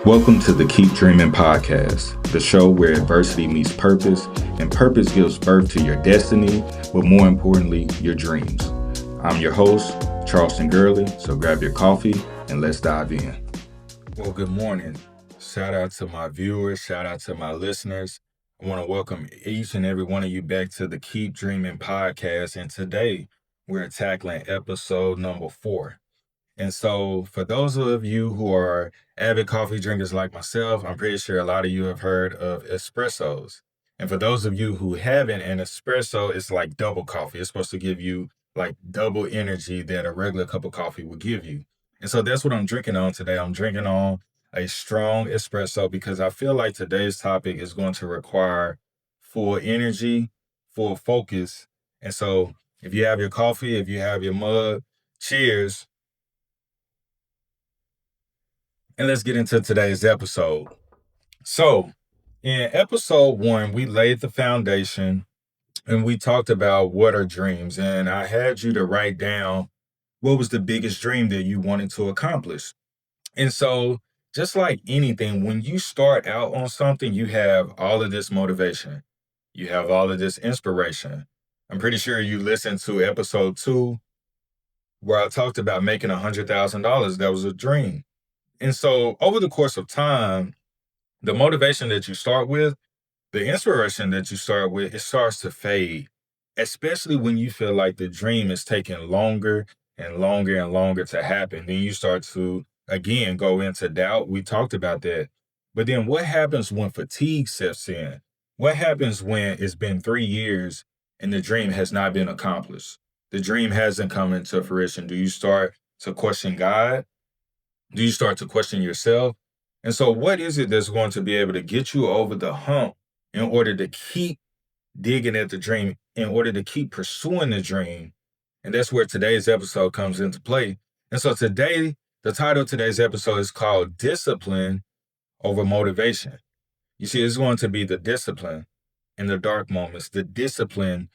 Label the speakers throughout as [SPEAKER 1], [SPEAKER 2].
[SPEAKER 1] Welcome to the Keep Dreaming podcast, the show where adversity meets purpose and purpose gives birth to your destiny, but more importantly, your dreams. I'm your host, Charleston Girley, so grab your coffee and let's dive in. Well, good morning. Shout out to my viewers, shout out to my listeners. I want to welcome each and every one of you back to the Keep Dreaming podcast, and today we're tackling episode number 4. And so for those of you who are avid coffee drinkers like myself, I'm pretty sure a lot of you have heard of espressos. And for those of you who haven't, an espresso is like double coffee. It's supposed to give you like double energy that a regular cup of coffee would give you. And so that's what I'm drinking on today. I'm drinking on a strong espresso because I feel like today's topic is going to require full energy, full focus. And so if you have your coffee, if you have your mug, cheers. And let's get into today's episode. So, in episode 1, we laid the foundation and we talked about what are dreams. And I had you to write down what was the biggest dream that you wanted to accomplish. And so, just like anything, when you start out on something, you have all of this motivation, you have all of this inspiration. I'm pretty sure you listened to episode 2, where I talked about making $100,000. That was a dream. And so over the course of time, the motivation that you start with, the inspiration that you start with, it starts to fade, especially when you feel like the dream is taking longer and longer and longer to happen. Then you start to, again, go into doubt. We talked about that. But then what happens when fatigue sets in? What happens when it's been 3 years and the dream has not been accomplished? The dream hasn't come into fruition. Do you start to question God? Do you start to question yourself? And so what is it that's going to be able to get you over the hump in order to keep digging at the dream, in order to keep pursuing the dream? And that's where today's episode comes into play. And so today, the title of today's episode is called Discipline Over Motivation. You see, it's going to be the discipline in the dark moments, the discipline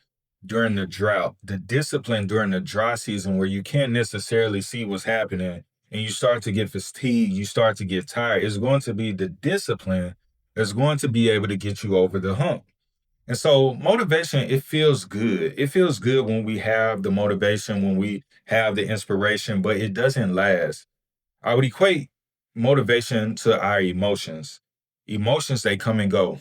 [SPEAKER 1] during the drought, the discipline during the dry season where you can't necessarily see what's happening, and you start to get fatigued, you start to get tired. It's going to be the discipline that's going to be able to get you over the hump. And so motivation, it feels good. It feels good when we have the motivation, when we have the inspiration, but it doesn't last. I would equate motivation to our emotions. Emotions, they come and go.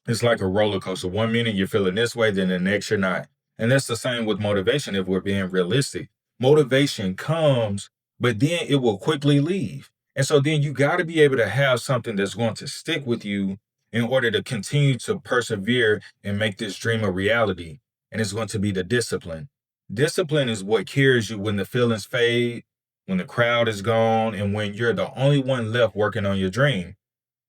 [SPEAKER 1] It's like a roller coaster. 1 minute you're feeling this way, then the next you're not. And that's the same with motivation if we're being realistic. Motivation comes, but then it will quickly leave. And so then you got to be able to have something that's going to stick with you in order to continue to persevere and make this dream a reality. And it's going to be the discipline. Discipline is what carries you when the feelings fade, when the crowd is gone, and when you're the only one left working on your dream.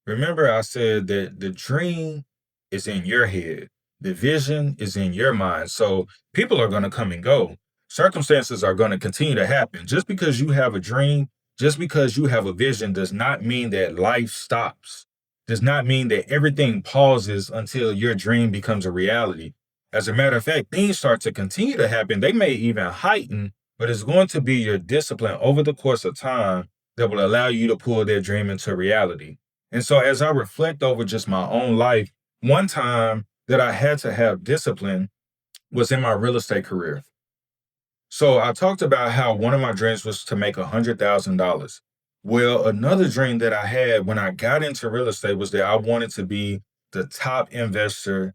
[SPEAKER 1] Remember, I said that the dream is in your head. The vision is in your mind. So people are going to come and go. Circumstances are going to continue to happen. Just because you have a dream, just because you have a vision does not mean that life stops. Does not mean that everything pauses until your dream becomes a reality. As a matter of fact, things start to continue to happen. They may even heighten, but it's going to be your discipline over the course of time that will allow you to pull that dream into reality. And so as I reflect over just my own life, one time that I had to have discipline was in my real estate career. So I talked about how one of my dreams was to make $100,000. Well, another dream that I had when I got into real estate was that I wanted to be the top investor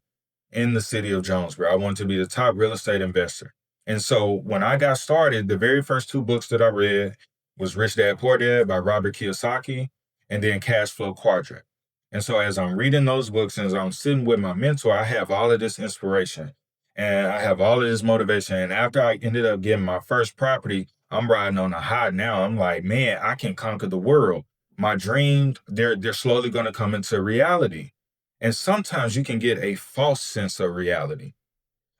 [SPEAKER 1] in the city of Jonesboro. I wanted to be the top real estate investor. And so when I got started, the very first 2 books that I read was Rich Dad Poor Dad by Robert Kiyosaki and then Cash Flow Quadrant. And so as I'm reading those books and as I'm sitting with my mentor, I have all of this inspiration. And I have all of this motivation. And after I ended up getting my first property, I'm riding on a high now. I'm like, man, I can conquer the world. My dreams, they're slowly going to come into reality. And sometimes you can get a false sense of reality.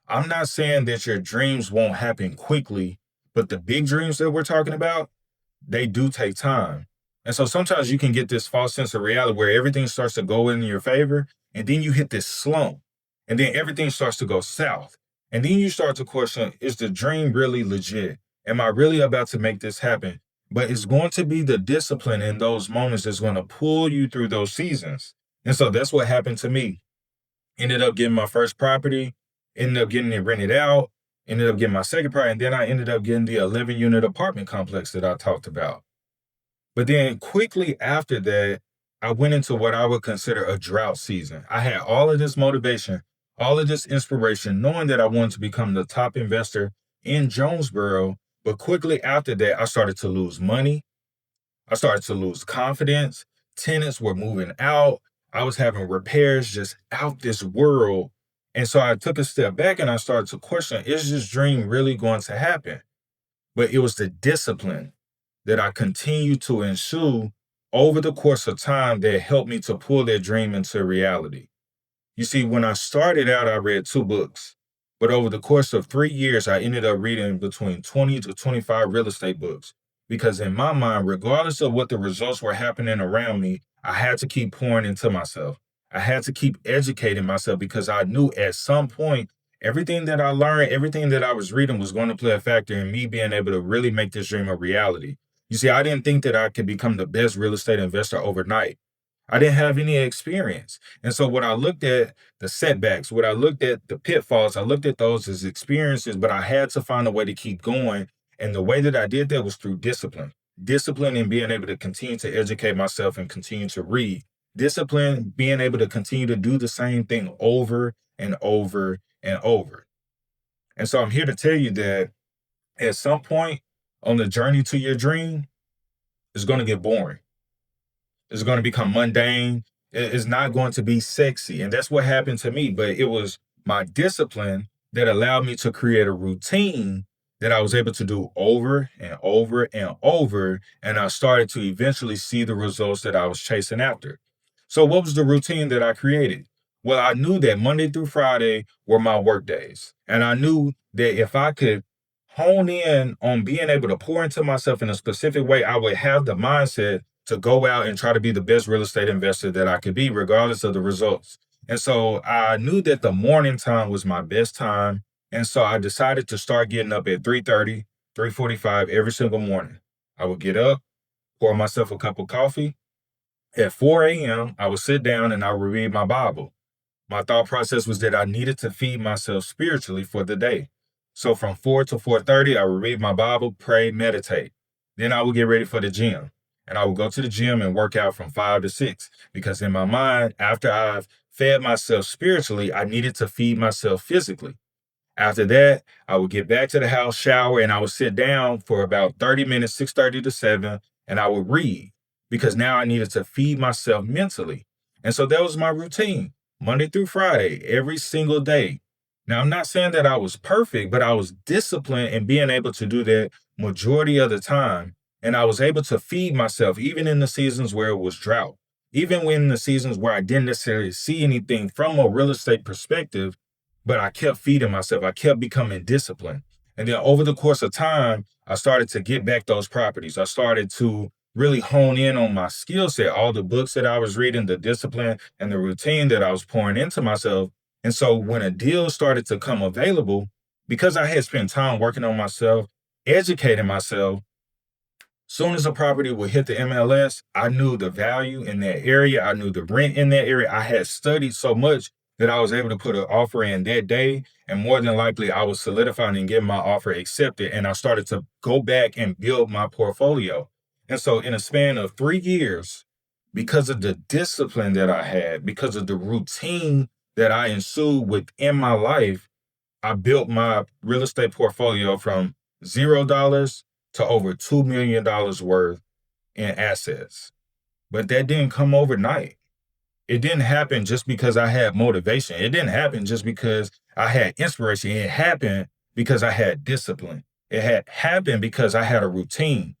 [SPEAKER 1] I'm not saying that your dreams won't happen quickly, but the big dreams that we're talking about, they do take time. And so sometimes you can get this false sense of reality where everything starts to go in your favor, and then you hit this slump. And then everything starts to go south. And then you start to question, is the dream really legit? Am I really about to make this happen? but it's going to be the discipline in those moments that's going to pull you through those seasons. And so that's what happened to me. Ended up getting my first property, ended up getting it rented out, ended up getting my second property, and then I ended up getting the 11 unit apartment complex that I talked about. But then quickly after that, I went into what I would consider a drought season. I had all of this motivation, all of this inspiration, knowing that I wanted to become the top investor in Jonesboro. But quickly after that, I started to lose money. I started to lose confidence. Tenants were moving out. I was having repairs just out this world. And so I took a step back and I started to question, is this dream really going to happen? But it was the discipline that I continued to ensue over the course of time that helped me to pull that dream into reality. You see, when I started out, I read 2 books, but over the course of 3 years, I ended up reading between 20 to 25 real estate books. Because in my mind, regardless of what the results were happening around me, I had to keep pouring into myself. I had to keep educating myself because I knew at some point, everything that I learned, everything that I was reading was going to play a factor in me being able to really make this dream a reality. You see, I didn't think that I could become the best real estate investor overnight. I didn't have any experience. And so when I looked at the setbacks, when I looked at the pitfalls, I looked at those as experiences, but I had to find a way to keep going. And the way that I did that was through discipline. Discipline in being able to continue to educate myself and continue to read. Discipline being able to continue to do the same thing over and over and over. And so I'm here to tell you that at some point on the journey to your dream, it's going to get boring. It's going to become mundane. It's not going to be sexy. And that's what happened to me. But it was my discipline that allowed me to create a routine that I was able to do over and over and over. And I started to eventually see the results that I was chasing after. So, what was the routine that I created? Well, I knew that Monday through Friday were my work days. And I knew that if I could hone in on being able to pour into myself in a specific way, I would have the mindset to go out and try to be the best real estate investor that I could be, regardless of the results. And so I knew that the morning time was my best time. And so I decided to start getting up at 3:30, 3:45 every single morning. I would get up, pour myself a cup of coffee. At 4 a.m., I would sit down and I would read my Bible. My thought process was that I needed to feed myself spiritually for the day. So from 4 to 4:30, I would read my Bible, pray, meditate. Then I would get ready for the gym. And I would go to the gym and work out from 5 to 6. Because in my mind, after I've fed myself spiritually, I needed to feed myself physically. After that, I would get back to the house, shower, and I would sit down for about 30 minutes, 6:30 to 7, and I would read because now I needed to feed myself mentally. And so that was my routine, Monday through Friday, every single day. Now, I'm not saying that I was perfect, but I was disciplined in being able to do that majority of the time. And I was able to feed myself even in the seasons where it was drought, even when the seasons where I didn't necessarily see anything from a real estate perspective, but I kept feeding myself. I kept becoming disciplined. And then over the course of time, I started to get back those properties. I started to really hone in on my skill set, all the books that I was reading, the discipline and the routine that I was pouring into myself. And so when a deal started to come available, because I had spent time working on myself, educating myself, soon as a property would hit the MLS, I knew the value in that area. I knew the rent in that area. I had studied so much that I was able to put an offer in that day. And more than likely, I was solidifying and getting my offer accepted. And I started to go back and build my portfolio. And so, in a span of 3 years, because of the discipline that I had, because of the routine that I ensued within my life, I built my real estate portfolio from $0 to over $2 million worth in assets. But that didn't come overnight. It didn't happen just because I had motivation. It didn't happen just because I had inspiration. It happened because I had discipline. It had happened because I had a routine,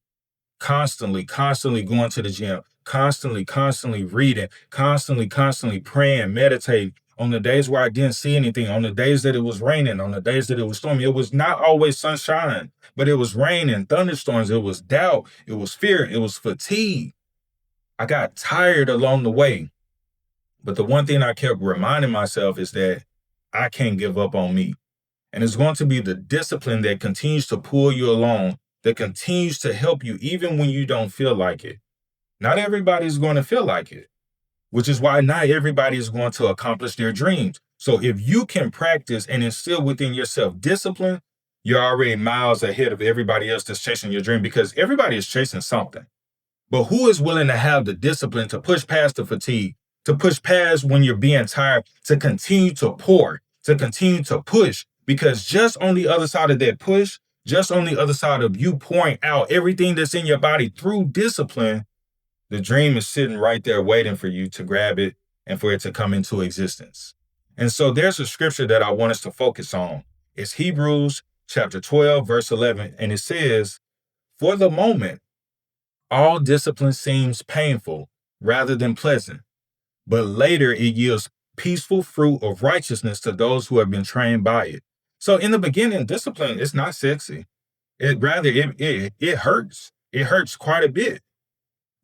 [SPEAKER 1] constantly going to the gym, constantly reading, constantly praying, meditating. On the days where I didn't see anything, on the days that it was raining, on the days that it was stormy, it was not always sunshine, but it was raining, thunderstorms, it was doubt, it was fear, it was fatigue. I got tired along the way. But the one thing I kept reminding myself is that I can't give up on me. And it's going to be the discipline that continues to pull you along that continues to help you even when you don't feel like it. Not everybody's going to feel like it, which is why not everybody is going to accomplish their dreams. So if you can practice and instill within yourself discipline, you're already miles ahead of everybody else that's chasing your dream, because everybody is chasing something. But who is willing to have the discipline to push past the fatigue, to push past when you're being tired, to continue to pour, to continue to push? Because just on the other side of that push, just on the other side of you pouring out everything that's in your body through discipline, the dream is sitting right there waiting for you to grab it and for it to come into existence. And so there's a scripture that I want us to focus on. It's Hebrews chapter 12, verse 11. And it says, "For the moment, all discipline seems painful rather than pleasant, but later it yields peaceful fruit of righteousness to those who have been trained by it." So in the beginning, discipline is not sexy. It hurts. It hurts quite a bit.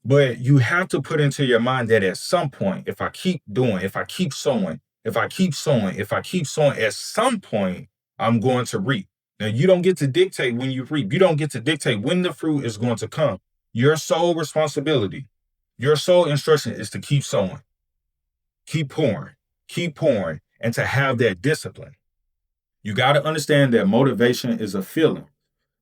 [SPEAKER 1] But you have to put into your mind that at some point, if I keep doing, if I keep sowing, if I keep sowing, if I keep sowing, at some point, I'm going to reap. Now, you don't get to dictate when you reap. You don't get to dictate when the fruit is going to come. Your sole responsibility, your sole instruction is to keep sowing, keep pouring, and to have that discipline. You got to understand that motivation is a feeling.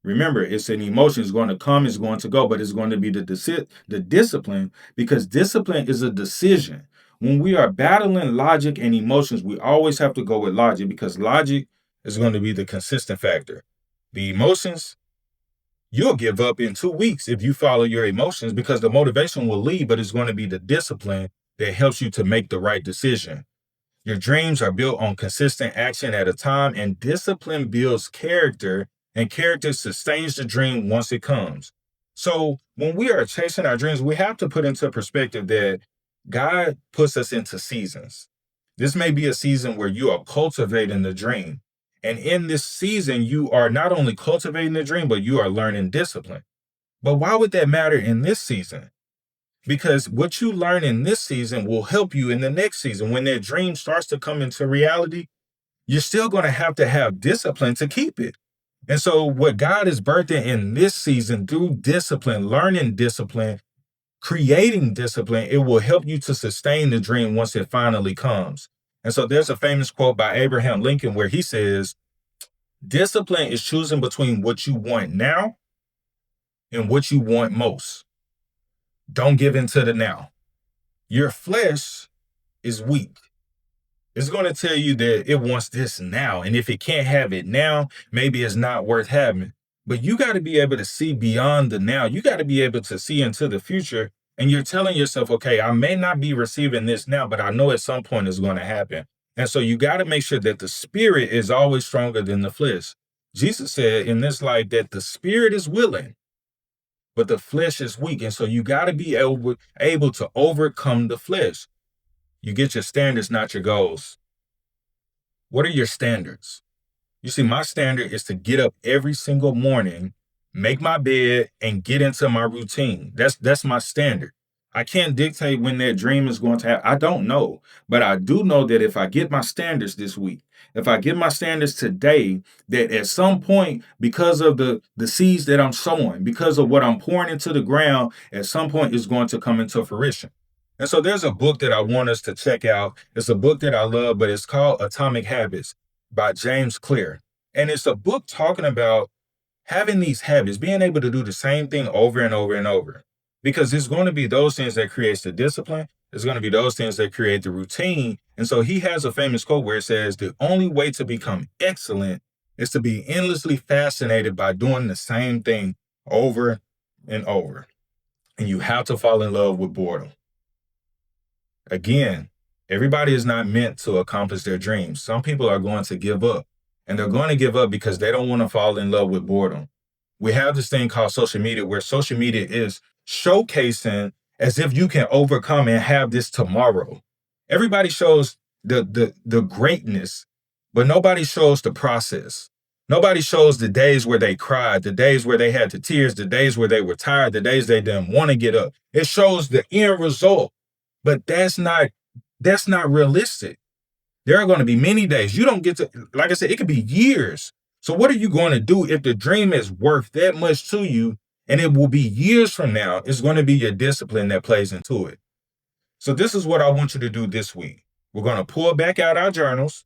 [SPEAKER 1] Remember, it's an emotion. It's going to come, it's going to go, but it's going to be the discipline, because discipline is a decision. When we are battling logic and emotions, we always have to go with logic, because logic is going to be the consistent factor. The emotions, you'll give up in 2 weeks if you follow your emotions, because the motivation will leave, but it's going to be the discipline that helps you to make the right decision. Your dreams are built on consistent action at a time, and discipline builds character, and character sustains the dream once it comes. So when we are chasing our dreams, we have to put into perspective that God puts us into seasons. This may be a season where you are cultivating the dream. And in this season, you are not only cultivating the dream, but you are learning discipline. But why would that matter in this season? Because what you learn in this season will help you in the next season. When that dream starts to come into reality, you're still going to have discipline to keep it. And so what God is birthing in this season through discipline, learning discipline, creating discipline, it will help you to sustain the dream once it finally comes. And so there's a famous quote by Abraham Lincoln where he says, "Discipline is choosing between what you want now and what you want most. Don't give in to the now. Your flesh is weak. It's going to tell you that it wants this now. And if it can't have it now, maybe it's not worth having. But you got to be able to see beyond the now. You got to be able to see into the future. And you're telling yourself, okay, I may not be receiving this now, but I know at some point it's going to happen. And so you got to make sure that the spirit is always stronger than the flesh. Jesus said in this life that the spirit is willing, but the flesh is weak. And so you got to be able to overcome the flesh. You get your standards, not your goals. What are your standards? You see, my standard is to get up every single morning, make my bed, and get into my routine. That's my standard. I can't dictate when that dream is going to happen. I don't know. But I do know that if I get my standards this week, if I get my standards today, that at some point, because of the seeds that I'm sowing, because of what I'm pouring into the ground, at some point it's going to come into fruition. And so there's a book that I want us to check out. It's a book that I love, but it's called Atomic Habits by James Clear. And it's a book talking about having these habits, being able to do the same thing over and over and over. Because there's going to be those things that creates the discipline. There's going to be those things that create the routine. And so he has a famous quote where it says, "The only way to become excellent is to be endlessly fascinated by doing the same thing over and over." And you have to fall in love with boredom. Again, everybody is not meant to accomplish their dreams. Some people are going to give up, and they're going to give up because they don't want to fall in love with boredom. We have this thing called social media, where social media is showcasing as if you can overcome and have this tomorrow. Everybody shows the greatness, but nobody shows the process. Nobody shows the days where they cried, the days where they had the tears, the days where they were tired, the days they didn't want to get up. It shows the end result. But that's not realistic. There are going to be many days. You don't get to, like I said, it could be years So what are you going to do if the dream is worth that much to you and it will be years from now? It's going to be your discipline that plays into it. So this is what I want you to do this week. We're going to pull back out our journals.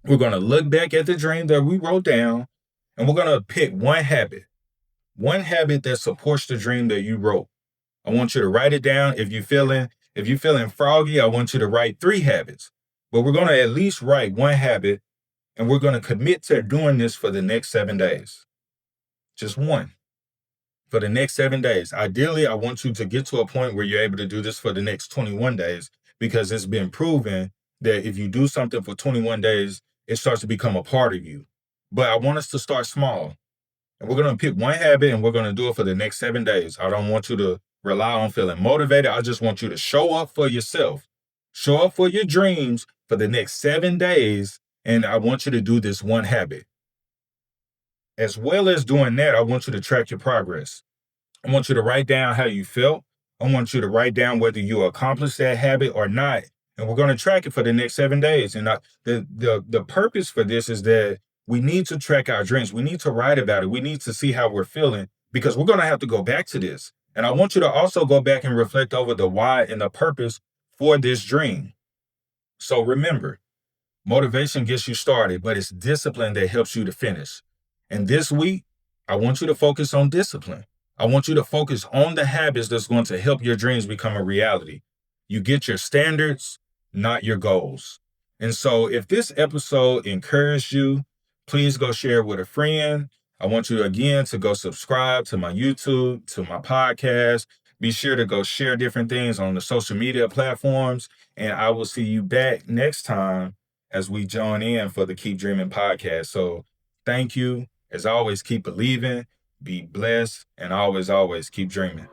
[SPEAKER 1] We're going to look back at the dream that we wrote down, and we're going to pick one habit that supports the dream that you wrote. I want you to write it down. If you're feeling froggy, I want you to write 3 habits. But we're going to at least write one habit, and we're going to commit to doing this for the next 7 days. Just one. For the next 7 days. Ideally, I want you to get to a point where you're able to do this for the next 21 days, because it's been proven that if you do something for 21 days, it starts to become a part of you. But I want us to start small. And we're going to pick one habit and we're going to do it for the next 7 days. I don't want you to rely on feeling motivated. I just want you to show up for yourself. Show up for your dreams for the next 7 days. And I want you to do this one habit. As well as doing that, I want you to track your progress. I want you to write down how you felt. I want you to write down whether you accomplished that habit or not. And we're going to track it for the next 7 days. And the purpose for this is that we need to track our dreams. We need to write about it. We need to see how we're feeling, because we're going to have to go back to this. And I want you to also go back and reflect over the why and the purpose for this dream. So remember, motivation gets you started, but it's discipline that helps you to finish. And this week, I want you to focus on discipline. I want you to focus on the habits that's going to help your dreams become a reality. You get your standards, not your goals. And so if this episode encouraged you, please go share it with a friend. I want you again to go subscribe to my YouTube, to my podcast. Be sure to go share different things on the social media platforms. And I will see you back next time as we join in for the Keep Dreaming podcast. So thank you. As always, keep believing, be blessed, and always, always keep dreaming.